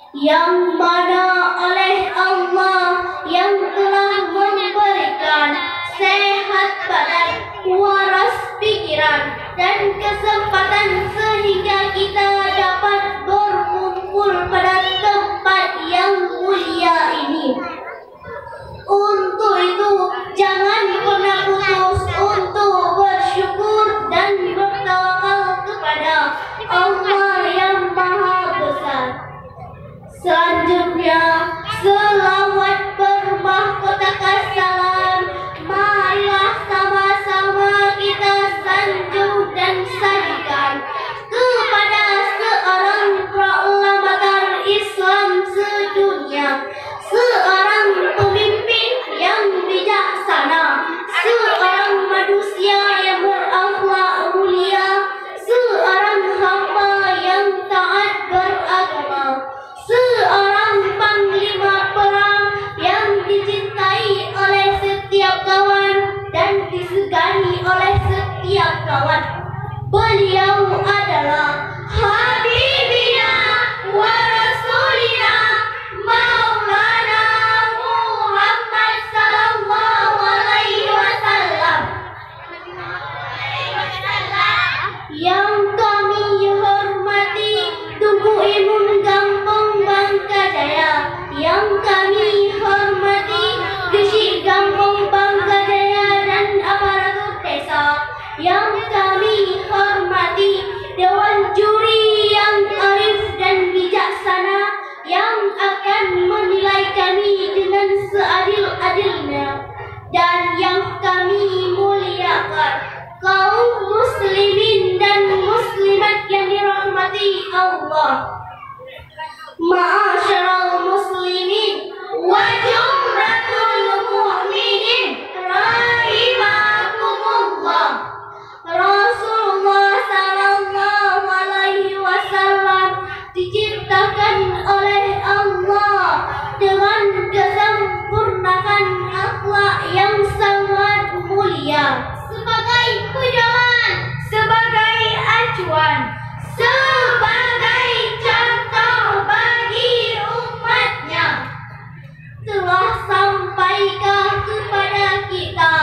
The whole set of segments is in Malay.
yang mana oleh Allah yang telah memberikan sehat badan, waras pikiran, dan kesempatan sehingga kita dapat berkumpul pada tempat yang mulia ini. Untuk itu, jangan pernah putus untuk bersyukur dan bertawakal kepada Allah yang Maha Besar. Selanjutnya, selawat bermahkotakan salam. Marilah sama-sama kita sanjung dan sajikan kepada seorang proklamator Islam sedunia, seorang pemimpin yang bijaksana, seorang manusia yang berakhlak mulia, seorang hamba yang taat beragama, seorang panglima perang yang dicintai oleh setiap kawan dan disegani oleh setiap kawan. Beliau adalah Habibina wa Rasulina Maulana Muhammad sallallahu alaihi wasallam, yang kami hormati Tunku Imun Gampong Bangkajaya, yang kami hormati Gesit Gampong Bangkajaya dan aparatur desa, yang kami hormati Dewan Juri yang arif dan bijaksana yang akan menilai kami dengan seadil-adilnya, dan yang kami muliakan kaum muslimin dan muslimat yang dirahmati Allah. Ma'asyiral muslimin wa jumlatul mu'minin rahimakumullah. Rasulullah sallallahu alaihi wasallam diciptakan oleh Allah dengan kesempurnaan akhlak yang sangat mulia, sebagai pedoman, sebagai acuan, sebagai contoh bagi umatnya. Telah sampaikah kepada kita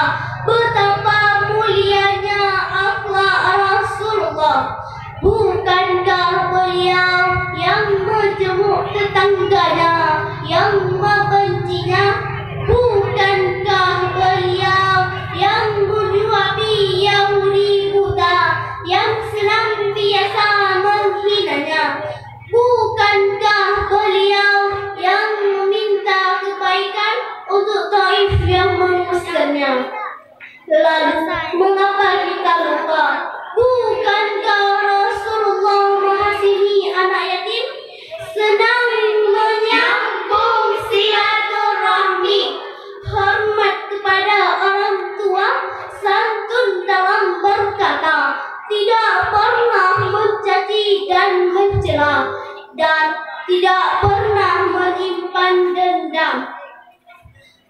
betapa mulianya akhlak Rasulullah? Bukankah beliau yang menjemuk tetangganya, yang membencinya? Bukankah beliau yang menyuapi Yahudi buta, yang senantiasa menghinanya? Bukankah beliau yang meminta kebaikan untuk Taif yang mengusirnya? Lalu mengapa kita lupa? Bukankah Rasulullah mengasihi anak yatim, senang menyambung silaturahmi, hormat kepada orang tua, santun dalam berkata, tidak pernah mencaci dan mencela, dan tidak pernah menyimpan dendam.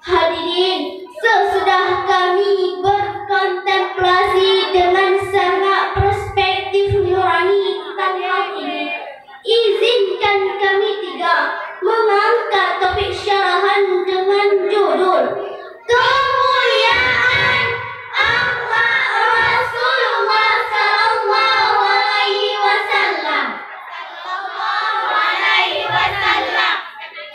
Hadirin, sesudah kami berkontemplasi dengan sangat perspektif nurani tentang hal ini, izinkan kami tiga mengangkat topik syarahan dengan judul Kemuliaan Akhlak Rasulullah sallallahu alaihi wasallam.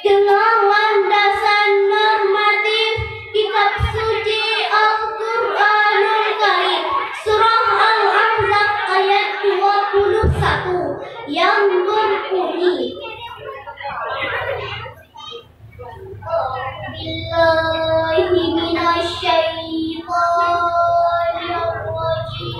Dengan landasan normatif kitab suci Al-Quranul Karim, surah Al-Ahzab ayat 21 yang berbunyi, Billahi minasyaitonir rajim.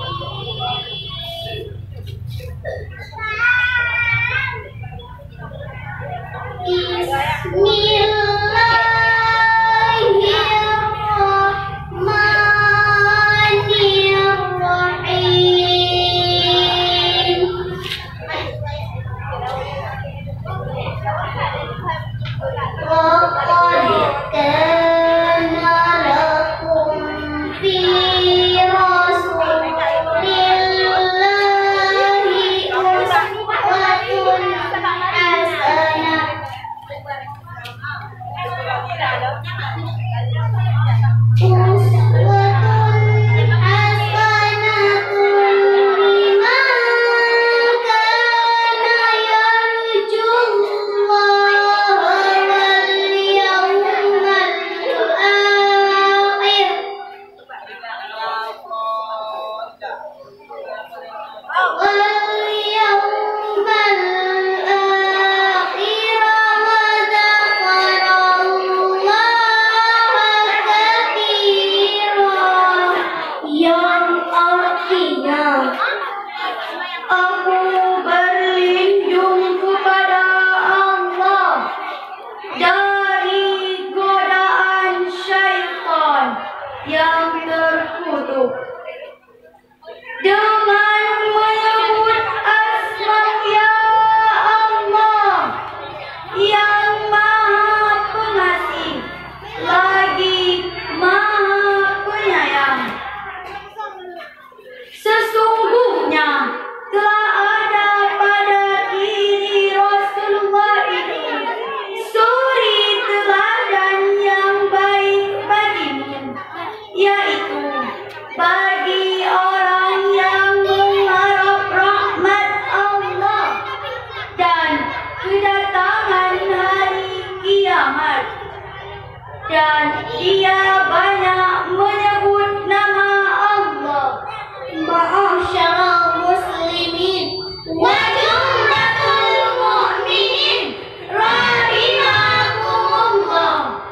dan dia banyak menyebut nama Allah. Ma'asyiral muslimin wa jumlatul mu'minin rahimakumullah.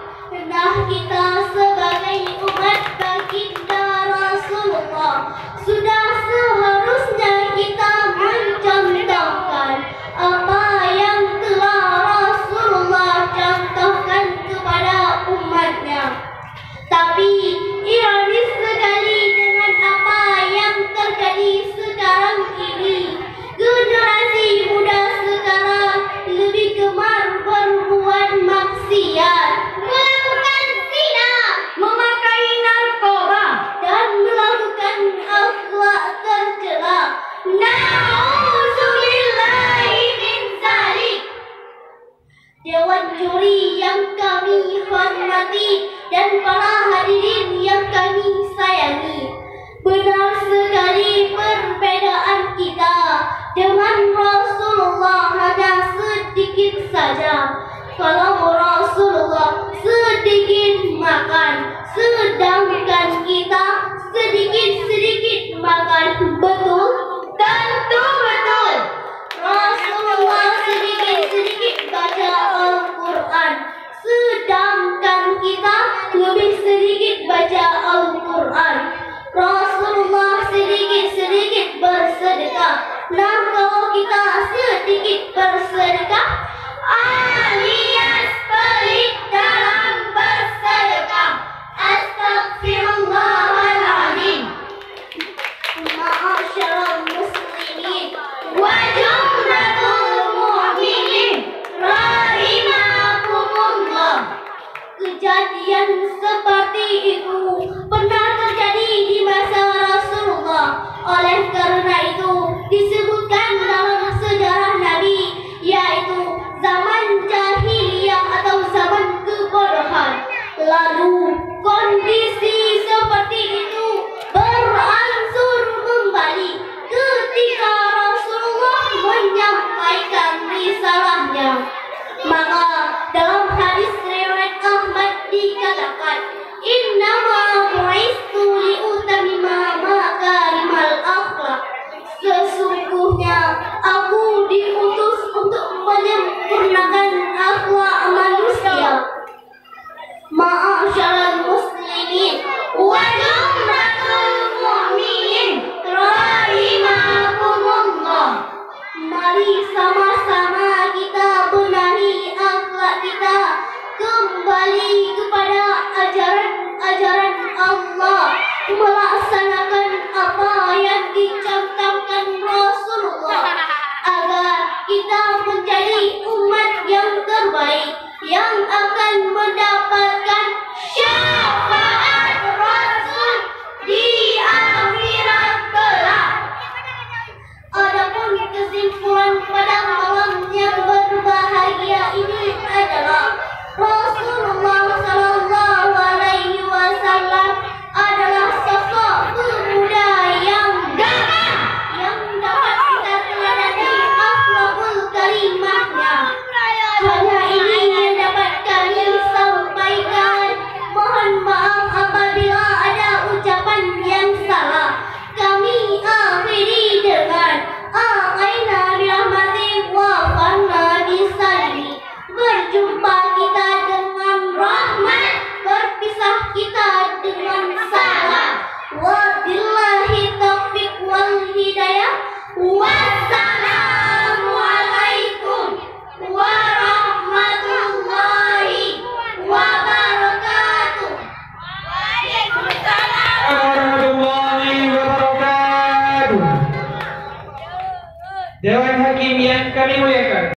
Nah, kita sebagai umat baginda Rasulullah sudah seharusnya kita mencontohkan apa yang telah Rasulullah contohkan kepada umatnya. Tapi ironis sekali dengan apa yang terjadi sekarang ini, generasi muda sekarang lebih gemar berbuat maksiat, melakukan zina, Memakai narkoba. dan melakukan akhlak tercela. Na'udzubillahi min dzalik. Dewan juri yang kami hormati dan para hadirin yang kami sayangi, benar sekali perbedaan kita dengan Rasulullah hanya sedikit saja. Kalau Rasulullah sedikit makan, sedangkan kita sedikit-sedikit makan. Betul? Tentu betul. Rasulullah sedikit-sedikit baca Al-Quran, sedangkan kita lebih sedikit baca Al-Quran. Rasulullah sedikit-sedikit bersedekah. Nah, kalau kita sedikit bersedekah alias pelit dalam bersedekah. Astagfirullahaladzim. Ma'asyiral muslimin wa jumlatul mu'minin rahimakumullah. Kejadian seperti itu pernah terjadi di masa Rasulullah. Oleh karena itu disebutkan dalam sejarah Nabi, yaitu zaman jahiliyah atau zaman kebodohan. Lalu kondisi seperti itu berangsur kembali ketika Rasulullah menyampaikan risalahnya. Maka dalam hadis riwayat Ahmad dikatakan, innama bu'istu liutammima makarimal akhlak. Sesungguhnya aku diutus untuk menyempurnakan akhlak manusia. Ma'asyiral muslimin wa jumlatul mu'minin rahimakumullah. Mari sama-sama kita benahi akhlak kita kembali kepada ajaran Allah, melaksanakan apa yang dicontohkan Rasulullah, agar kita menjadi umat yang terbaik yang akan mendapatkan syafaat